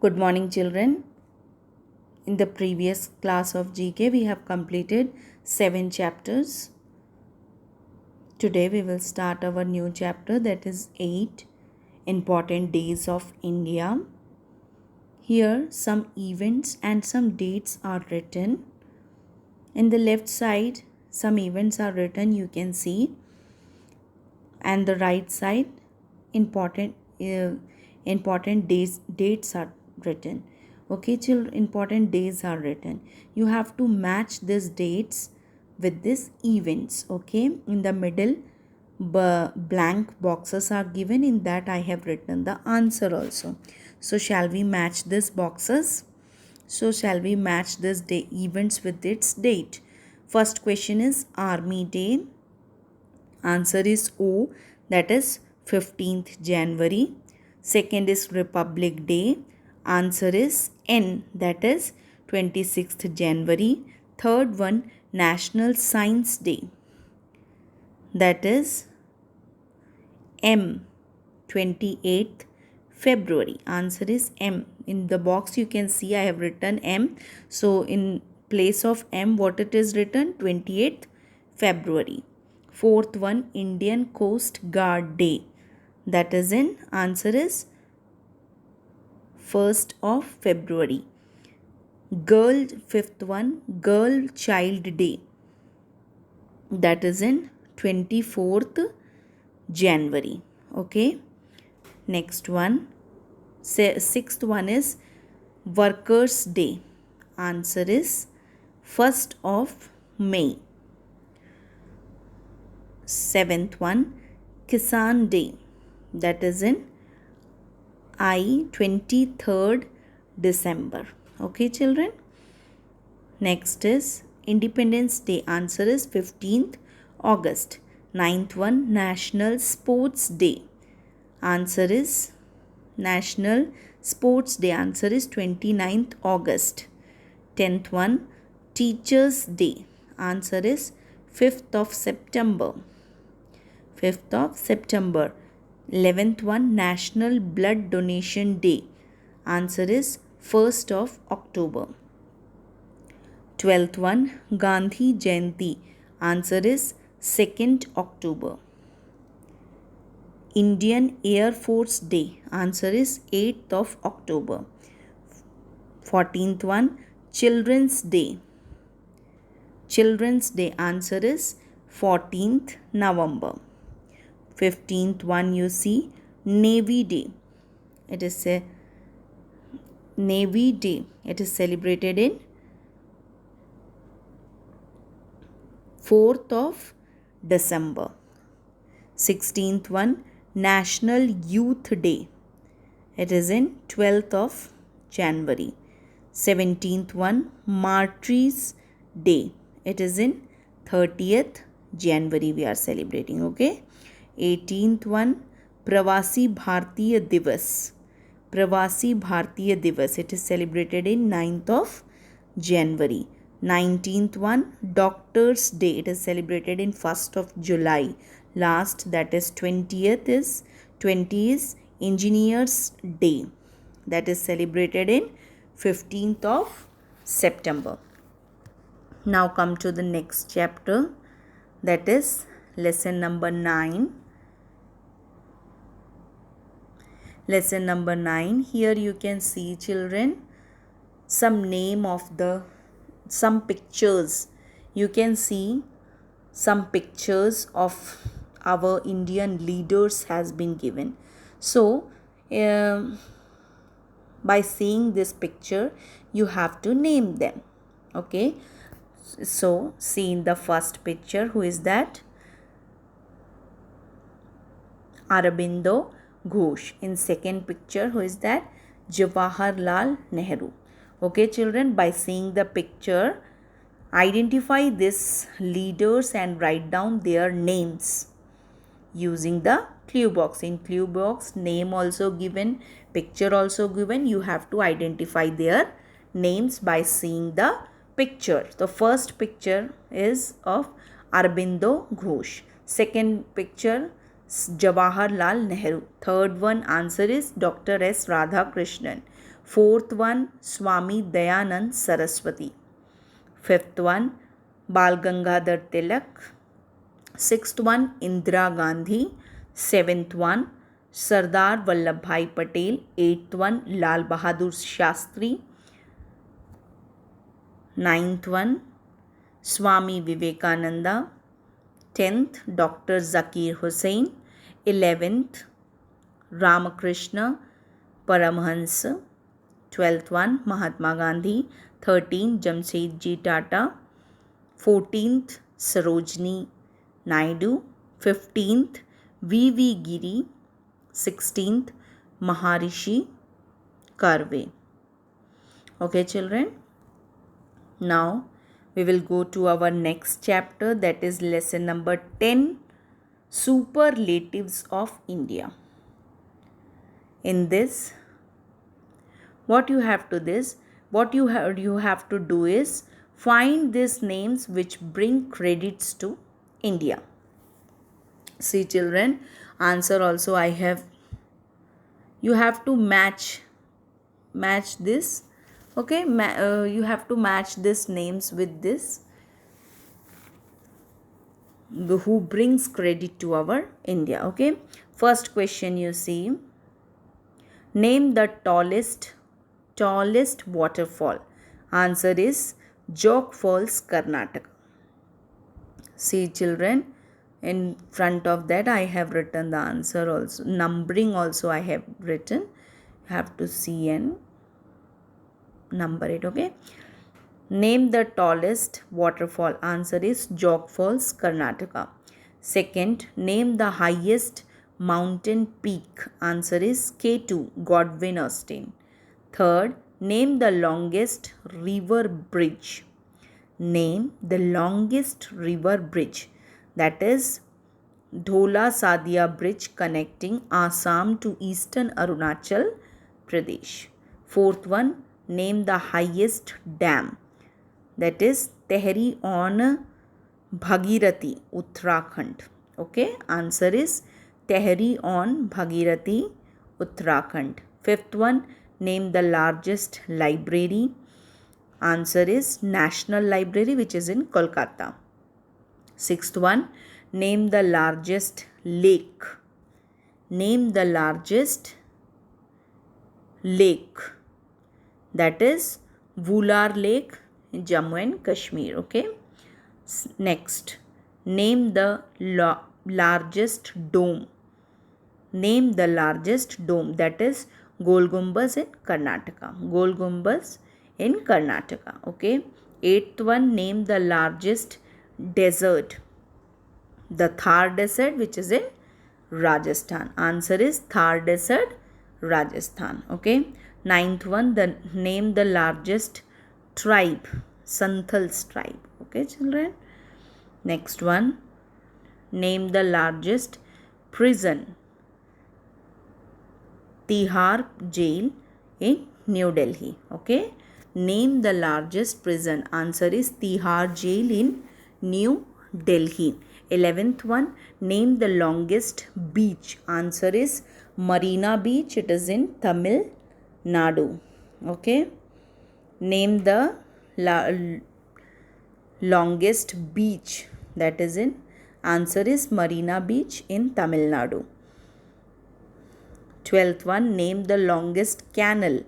Good morning, children. In the previous class of GK, we have completed 7 chapters. Today, we will start our new chapter, that is 8 Important Days of India. Here, some events and some dates are written. In the left side, some events are written, you can see, and the right side, important dates are written. Okay, children, important days are written. You have to match these dates with these events. Okay, in the middle blank boxes are given. In that I have written the answer also. So shall we match these boxes? So shall we match this day events with its date? First question is Army Day. Answer is O, that is 15th January. Second is Republic Day. Answer is N, that is 26th January. Third one, National Science Day. That is M, 28th February. Answer is M. In the box you can see I have written M. So in place of M, what it is written? 28th February. Fourth one, Indian Coast Guard Day. That is in, answer is 1st of February. Fifth one, Girl Child Day. That is in 24th January. Okay. Next one, sixth one is Workers' Day. Answer is 1st of May. Seventh one, Kisan Day. That is in 23rd December. Okay, children. Next is Independence Day. Answer is 15th August. Ninth one, National Sports Day. Answer is National Sports Day. Answer is 29th August. 10th one, Teachers Day. Answer is 5th of September. 5th of September. 11th one, National Blood Donation Day. Answer is 1st of October. 12th one, Gandhi Jayanti. Answer is 2nd October. Indian Air Force Day. Answer is 8th of October. 14th one, Children's Day. Children's Day. Answer is 14th November. 15th one, you see, Navy Day. It is a Navy Day. It is celebrated in 4th of December. 16th one, National Youth Day. It is in 12th of January. 17th one, Martyrs Day. It is in 30th January we are celebrating. Okay. 18th one, Pravasi Bhartiya Divas. Pravasi Bhartiya Divas. It is celebrated in 9th of January. 19th one, Doctor's Day. It is celebrated in 1st of July. Last, that is 20th is 20 is Engineers Day. That is celebrated in 15th of September. Now come to the next chapter, that is lesson number 9. Lesson number 9. Here you can see, children, some pictures. You can see some pictures of our Indian leaders has been given. So by seeing this picture, you have to name them. Okay. So see in the first picture, who is that? Aurobindo Ghosh. In second picture, who is that? Jawaharlal Nehru. Okay, children, by seeing the picture, identify these leaders and write down their names using the clue box. In clue box, name also given, picture also given. You have to identify their names by seeing the picture. The first picture is of Aurobindo Ghosh. Second picture, Jawaharlal Nehru. Third one, answer is Dr. S. Radhakrishnan. Fourth one, Swami Dayanand Saraswati. Fifth one, Bal Gangadhar Tilak. Sixth one, Indira Gandhi. Seventh one, Sardar Vallabhbhai Patel. Eighth one, Lal Bahadur Shastri. Ninth one, Swami Vivekananda. 10th, Dr. Zakir Hussain. 11th, Ramakrishna Paramahansa. 12th one, Mahatma Gandhi. 13th, Jamshedji Tata. 14th, Sarojini Naidu. 15th, V.V. Giri. 16th, Maharishi Karve. Okay, children. Now, we will go to our next chapter, that is lesson number 10, Superlatives of India. In this, what you have to do is find these names which bring credits to India. See children, answer also I have. You have to match this. Okay, you have to match these names with this, who brings credit to our India. Okay, first question you see, name the tallest waterfall. Answer is Jog Falls, Karnataka. See children, in front of that I have written the answer also, numbering also I have written. You have to see and number it. Okay, name the tallest waterfall. Answer is Jog Falls, Karnataka. Second, name the highest mountain peak. Answer is K2, Godwin Austen. Third, name the longest river bridge. Name the longest river bridge, that is Dhola Sadia Bridge connecting Assam to eastern Arunachal Pradesh. Fourth one, name the highest dam, that is Tehri on Bhagirathi, Uttarakhand. Okay, answer is Tehri on Bhagirathi, Uttarakhand. Fifth one, name the largest library. Answer is National Library, which is in Kolkata. Sixth one, name the largest lake. Name the largest lake, that is Vular Lake, Jammu and Kashmir. Okay. Next, name the largest dome. Name the largest dome, that is Gol Gumbaz in Karnataka. Gol Gumbaz in Karnataka. Okay. Eighth one, name the largest desert. The Thar Desert, which is in Rajasthan. Answer is Thar Desert, Rajasthan. Okay. Ninth one, name the largest tribe. Santhal's tribe. Okay, children. Next one, name the largest prison. Tihar Jail in New Delhi. Okay. Name the largest prison. Answer is Tihar Jail in New Delhi. 11th one, name the longest beach. Answer is Marina Beach. It is in Tamil Nadu. Okay. Name the longest beach, that is in, answer is Marina Beach in Tamil Nadu. 12th one, name the longest canal.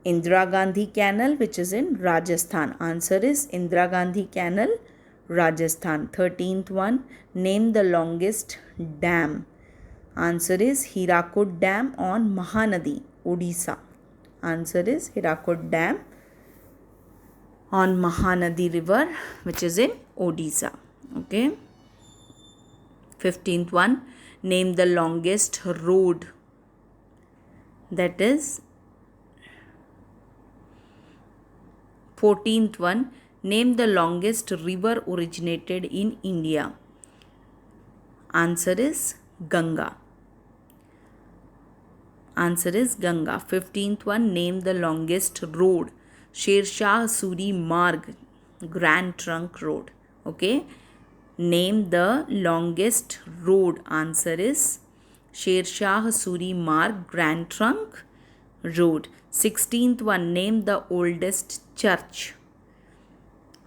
Indira Gandhi Canal, which is in Rajasthan. Answer is Indira Gandhi Canal, Rajasthan. 13th one, name the longest dam. Answer is Hirakud Dam on Mahanadi, Odisha. Answer is Hirakud Dam on Mahanadi River, which is in Odisha. Okay. 15th one, name the longest road. That is 14th one, name the longest river originated in India. Answer is Ganga. Answer is Ganga. 15th one, name the longest road. Sher Shah Suri Marg, Grand Trunk Road. Okay. Name the longest road. Answer is Sher Shah Suri Marg, Grand Trunk road. 16th one, name the oldest church.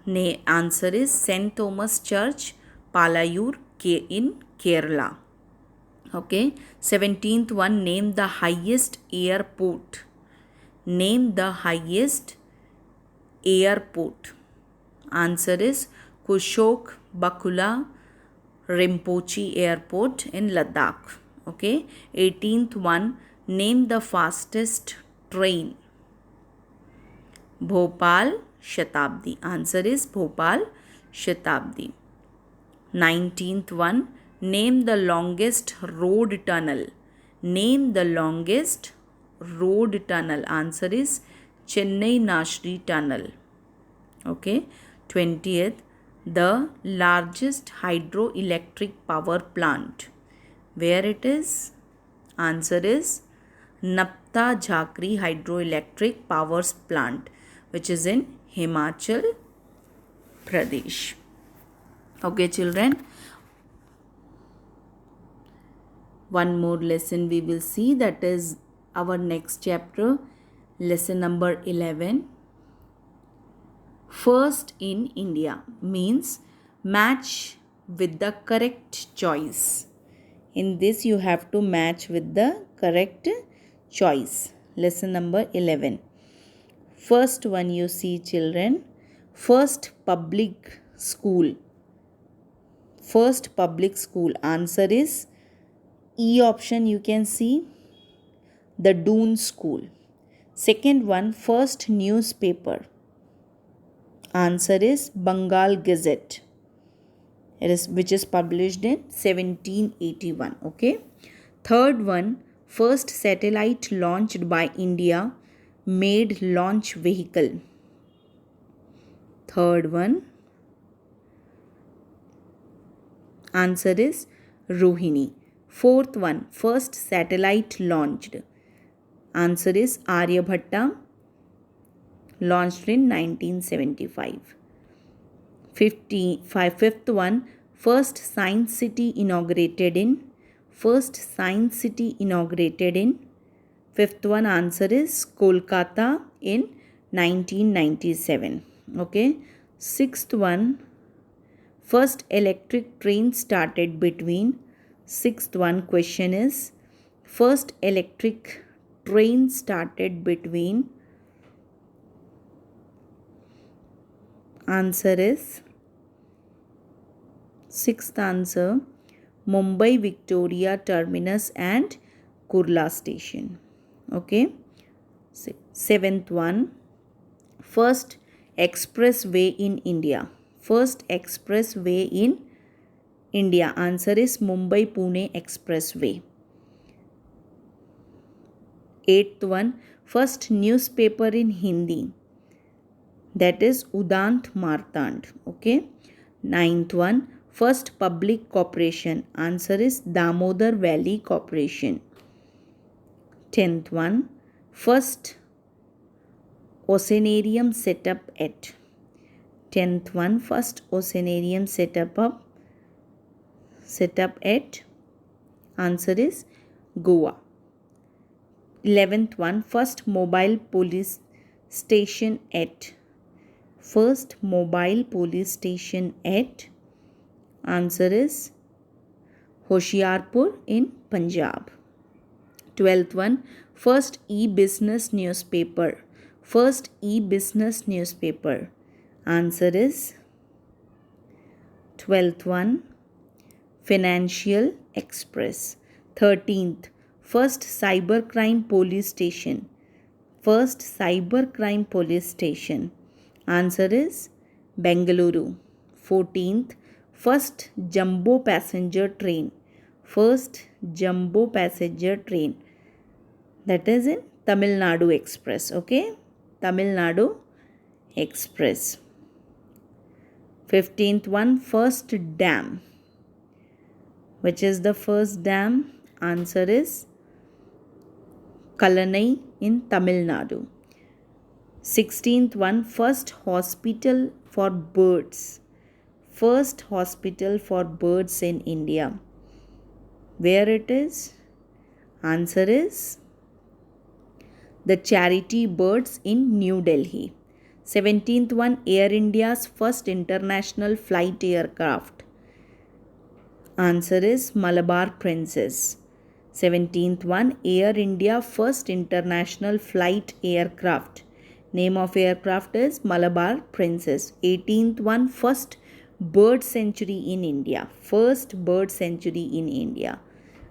Answer is St. Thomas Church, Palayur in Kerala. Okay. 17th one, name the highest airport. Name the highest airport. Answer is Kushok Bakula Rinpoche Airport in Ladakh. Okay. 18th one, name the fastest train. Bhopal Shatabdi. Answer is Bhopal Shatabdi. 19th one, name the longest road tunnel. Name the longest road tunnel. Answer is Chennai Nashri Tunnel. Okay. 20th, the largest hydroelectric power plant. Where it is? Answer is Napta Jhakri Hydroelectric Power Plant, which is in Himachal Pradesh. Okay, children. One more lesson we will see, that is our next chapter, lesson number 11. First in India means match with the correct choice. In this you have to match with the correct choice. Lesson number 11. First one you see, children. First public school. First public school. Answer is E option you can see, the Doon School. Second one, first newspaper. Answer is Bengal Gazette. Which is published in 1781. Okay. Third one, first satellite launched by India made launch vehicle. Third one. Answer is Rohini. Fourth one, first satellite launched. Answer is Aryabhatta, launched in 1975. Fifth one, first science city inaugurated in. First science city inaugurated in. Fifth one, answer is Kolkata in 1997. Okay. Sixth one, first electric train started between. Sixth one question is, first electric train started between. Answer is, sixth answer, Mumbai Victoria Terminus and Kurla Station. Okay. Seventh one, first expressway in India. First expressway in India. Answer is Mumbai Pune Expressway. Eighth one, first newspaper in Hindi. That is Udant Martand. Okay. Ninth one, first public corporation. Answer is Damodar Valley Corporation. 10th one, first oceanarium set up at. 10th one, first oceanarium set up at. Answer is Goa. 11th one, first mobile police station at. First mobile police station at. Answer is Hoshiarpur in Punjab. 12th one, first e-business newspaper. First e-business newspaper. Answer is 12th one, Financial Express. 13th, first cybercrime police station. First cybercrime police station. Answer is Bengaluru. 14th, first jumbo passenger train. First jumbo passenger train. That is in Tamil Nadu Express. Okay. Tamil Nadu Express. 15th one, first dam. Which is the first dam? Answer is Kalanai in Tamil Nadu. 16th one, first hospital for birds. First hospital for birds in India. Where it is? Answer is the charity birds in New Delhi. 17th one, Air India's first international flight aircraft. Answer is Malabar Princess. 17th one, Air India first international flight aircraft. Name of aircraft is Malabar Princess. 18th one, first bird sanctuary in India. First bird sanctuary in India.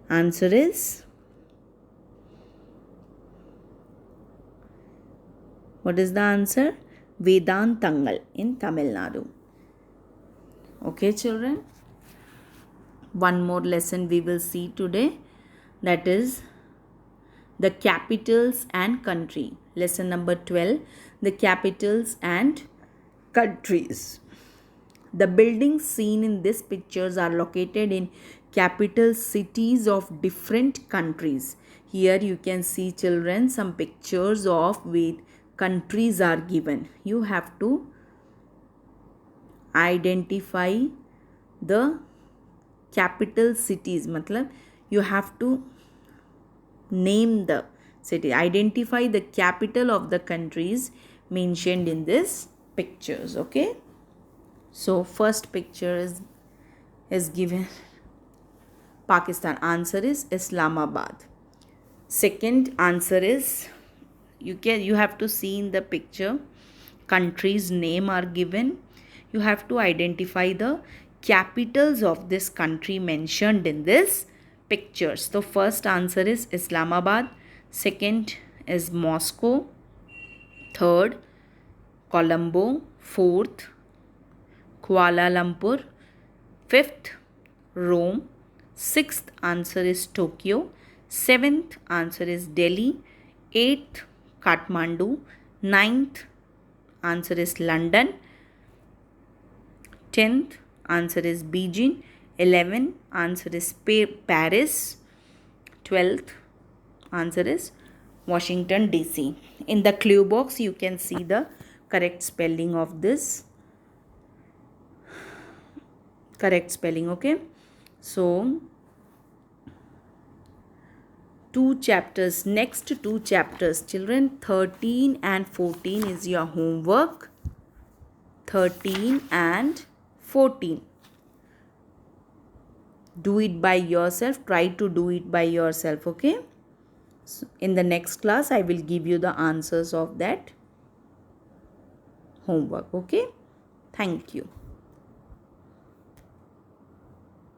Answer is, what is the answer? Vedantangal in Tamil Nadu. Okay, children. One more lesson we will see today, that is the capitals and country. Lesson number 12, the capitals and countries. The buildings seen in these pictures are located in capital cities of different countries. Here you can see, children, some pictures of with countries are given. You have to identify the capital cities. Matlab, you have to name the city. Identify the capital of the countries mentioned in this pictures. Okay. So first picture is given Pakistan. Answer is Islamabad. Second answer is, you have to see in the picture, countries name are given. You have to identify the capitals of this country mentioned in this pictures. So first answer is Islamabad. Second is Moscow. Third, Colombo. Fourth, Kuala Lumpur. Fifth, Rome. Sixth answer is Tokyo. Seventh answer is Delhi. Eighth, Kathmandu. Ninth answer is London. 10th answer is Beijing. 11th answer is Paris. 12th answer is Washington DC. In the clue box you can see the correct spelling of this. Correct spelling. Okay. So two chapters, next two chapters, children, 13 and 14 is your homework. 13 and 14. Do it by yourself. Try to do it by yourself. Okay. So in the next class, I will give you the answers of that homework. Okay. Thank you.